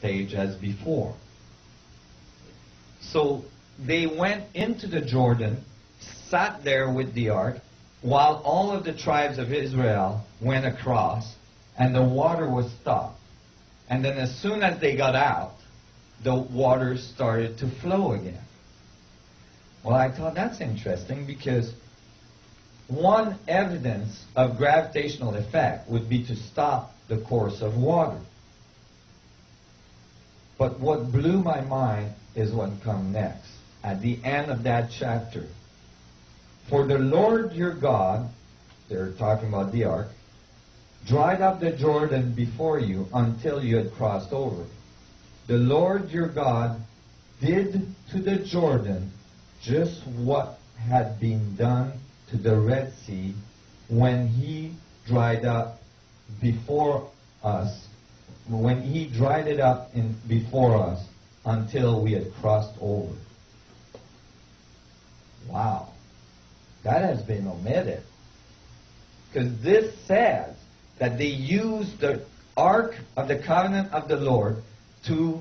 stage as before. So they went into the Jordan, sat there with the ark, while all of the tribes of Israel went across, and the water was stopped. And then as soon as they got out, the water started to flow again. Well, I thought that's interesting, because one evidence of gravitational effect would be to stop the course of water. But what blew my mind is what comes next. At the end of that chapter, for the Lord your God, they're talking about the ark, dried up the Jordan before you until you had crossed over. The Lord your God did to the Jordan just what had been done to the Red Sea when he dried up before us, when he dried it up before us until we had crossed over. Wow. That has been omitted. Because this says that they used the Ark of the Covenant of the Lord to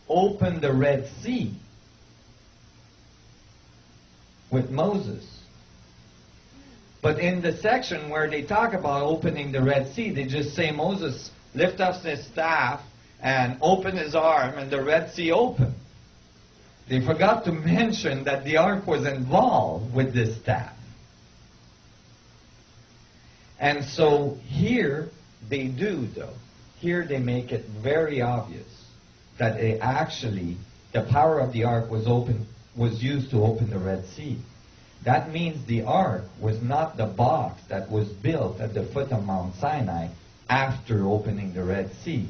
open the Red Sea with Moses. But in the section where they talk about opening the Red Sea, they just say Moses lift up his staff and open his arm, and the Red Sea opened. They forgot to mention that the ark was involved with this staff. And so here they do, though. Here they make it very obvious that the power of the ark was used to open the Red Sea. That means the ark was not the box that was built at the foot of Mount Sinai after opening the Red Sea.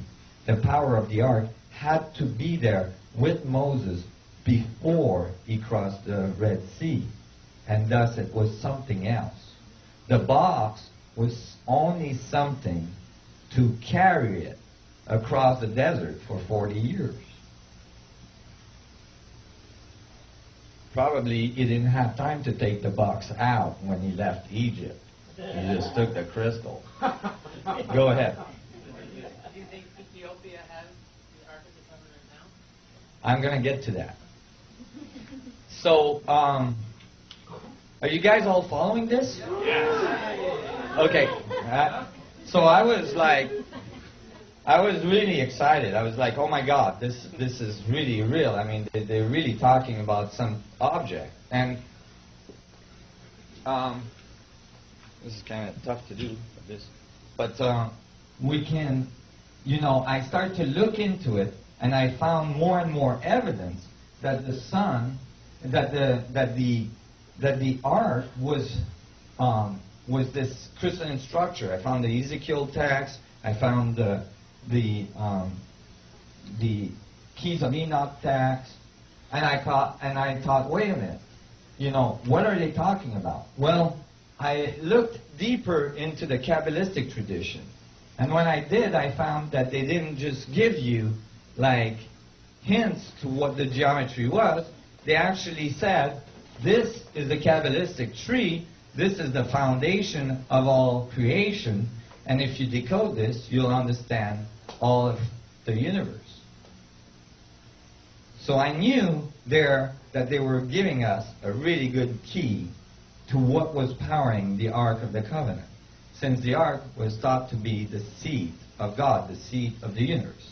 The power of the ark had to be there with Moses before he crossed the Red Sea. And thus it was something else. The box was only something to carry it across the desert for 40 years. Probably he didn't have time to take the box out when he left Egypt. He just took the crystal. Go ahead. Do you think Ethiopia has the Ark of the Covenant now? I'm going to get to that. So, are you guys all following this? Yeah. Okay. So I was really excited. I was like, oh my God, this is really real. I mean, they're really talking about some object. And this is kind of tough to do, but we can, I started to look into it, and I found more and more evidence that the ark was this crystalline structure. I found the Ezekiel text. I found the Keys of Enoch text, and I thought, wait a minute, what are they talking about? Well, I looked deeper into the Kabbalistic tradition, and when I did, I found that they didn't just give you like hints to what the geometry was. They actually said, this is the Kabbalistic tree, this is the foundation of all creation, and if you decode this, you'll understand all of the universe. So I knew there that they were giving us a really good key to what was powering the Ark of the Covenant, since the Ark was thought to be the seat of God, the seat of the universe.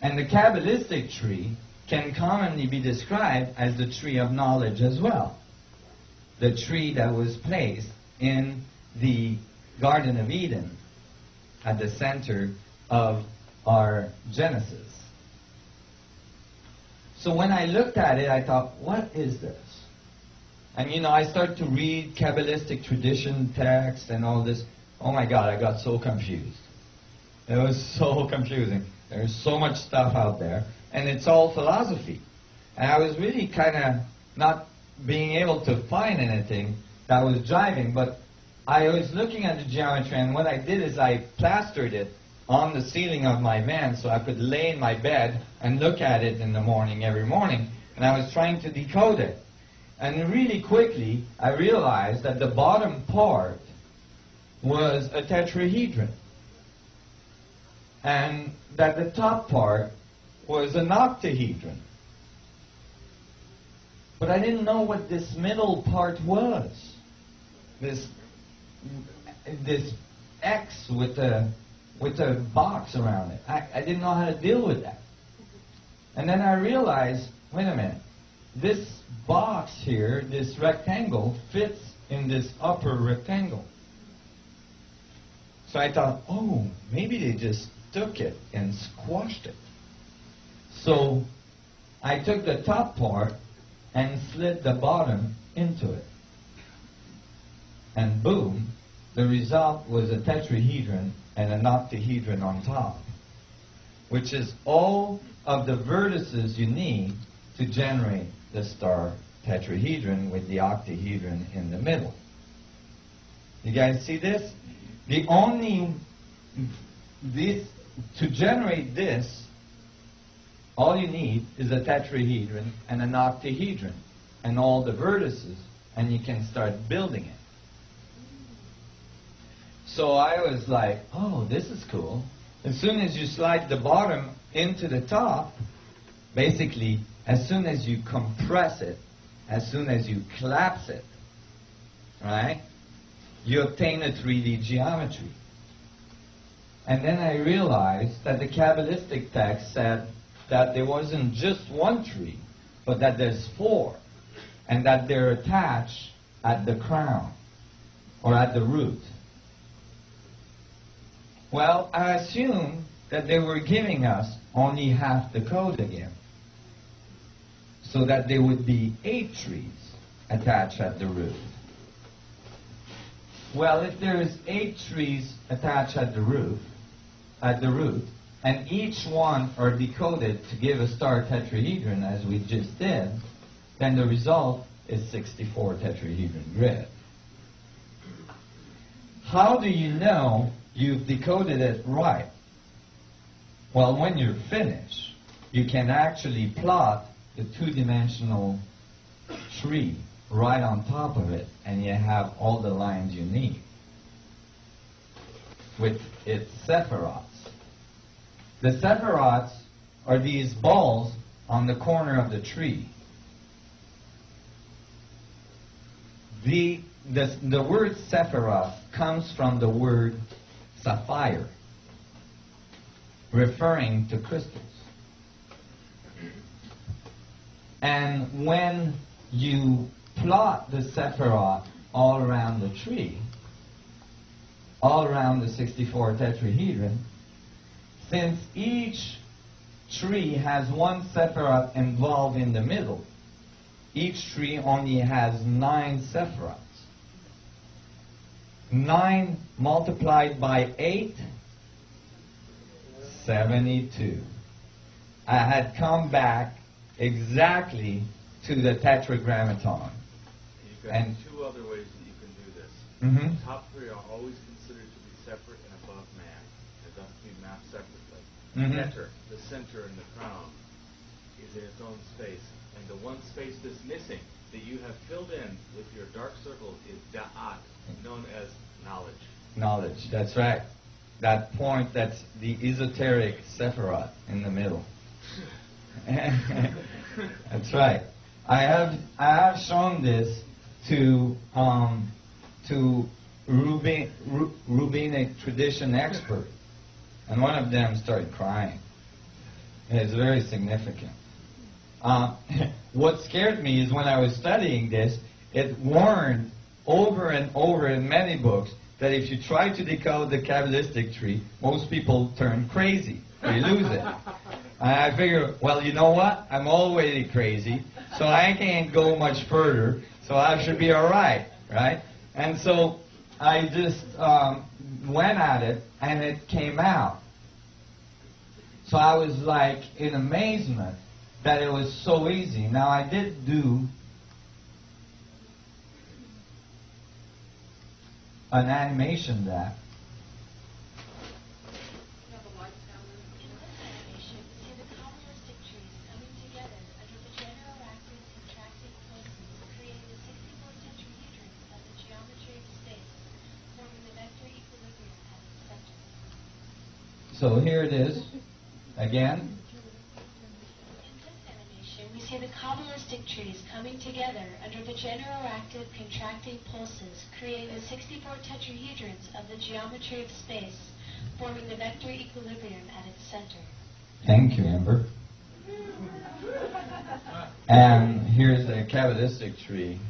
And the Kabbalistic tree can commonly be described as the tree of knowledge as well. The tree that was placed in the Garden of Eden at the center of our Genesis. So when I looked at it, I thought, what is this? And I started to read Kabbalistic tradition texts and all this. Oh my God, I got so confused. It was so confusing. There's so much stuff out there, and it's all philosophy. And I was really kind of not being able to find anything that was jiving, but I was looking at the geometry, and what I did is I plastered it on the ceiling of my van so I could lay in my bed and look at it in the morning, every morning, and I was trying to decode it. And really quickly, I realized that the bottom part was a tetrahedron. and that the top part was an octahedron. But I didn't know what this middle part was. This X with a box around it. I didn't know how to deal with that. And then I realized, wait a minute, this box here, this rectangle, fits in this upper rectangle. So I thought, oh, maybe they just took it and squashed it. So I took the top part and slid the bottom into it. And boom, the result was a tetrahedron and an octahedron on top, which is all of the vertices you need to generate the star tetrahedron with the octahedron in the middle. You guys see this? To generate this, all you need is a tetrahedron and an octahedron and all the vertices, and you can start building it. So I was like, oh, this is cool. As soon as you slide the bottom into the top, basically, as soon as you compress it, as soon as you collapse it, right, you obtain a 3D geometry. And then I realized that the Kabbalistic text said that there wasn't just one tree, but that there's four, and that they're attached at the crown, or at the root. Well, I assumed that they were giving us only half the code again, so that there would be 8 trees attached at the root. Well, if there's 8 trees attached at the root, and each one are decoded to give a star tetrahedron, as we just did, then the result is 64 tetrahedron grid. How do you know you've decoded it right? Well, when you're finished, you can actually plot the 2-dimensional tree right on top of it, and you have all the lines you need with its sephirots. The sephirots are these balls on the corner of the tree. The word sephiroth comes from the word sapphire, referring to crystals. And when you plot the sephiroth all around the tree, all around the 64 tetrahedron, since each tree has one sephiroth involved in the middle, each tree only has 9 sephiroths. 9 multiplied by 8, 72. I had come back exactly to the tetragrammaton. You've got And 2 other ways that you can do this. Mhm. The top 3 are always considered to be separate and above man, and thus to be mapped separately. Mhm. Center, the center and the crown, is in its own space, and the one space that's missing, that you have filled in with your dark circle, is da'at, known as knowledge. Knowledge, that's right. That point, that's the esoteric sephiroth in the middle. That's right. I have shown this to rabbinic tradition experts, and one of them started crying. It's very significant. What scared me is when I was studying this, it warned over and over in many books that if you try to decode the Kabbalistic tree, most people turn crazy. They lose it. And I figure, well, you know what? I'm already crazy, so I can't go much further, so I should be all right, right? And so I just went at it, and it came out. So I was like in amazement that it was so easy. Now I did do an animation that So here it is, again. In this animation, we see the Kabbalistic trees coming together under the general active contracting pulses, creating the 64 tetrahedrons of the geometry of space, forming the vector equilibrium at its center. Thank you, Amber. And here's a Kabbalistic tree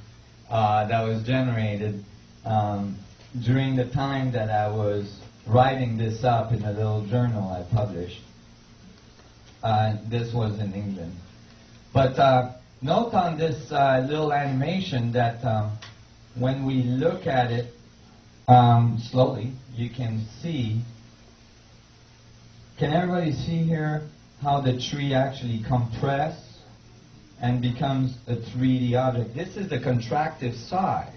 that was generated during the time that I was writing this up in a little journal I published. This was in England. But note on this little animation that when we look at it slowly, you can see. Can everybody see here how the tree actually compresses and becomes a 3D object? This is the contractive side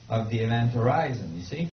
of the event horizon, you see?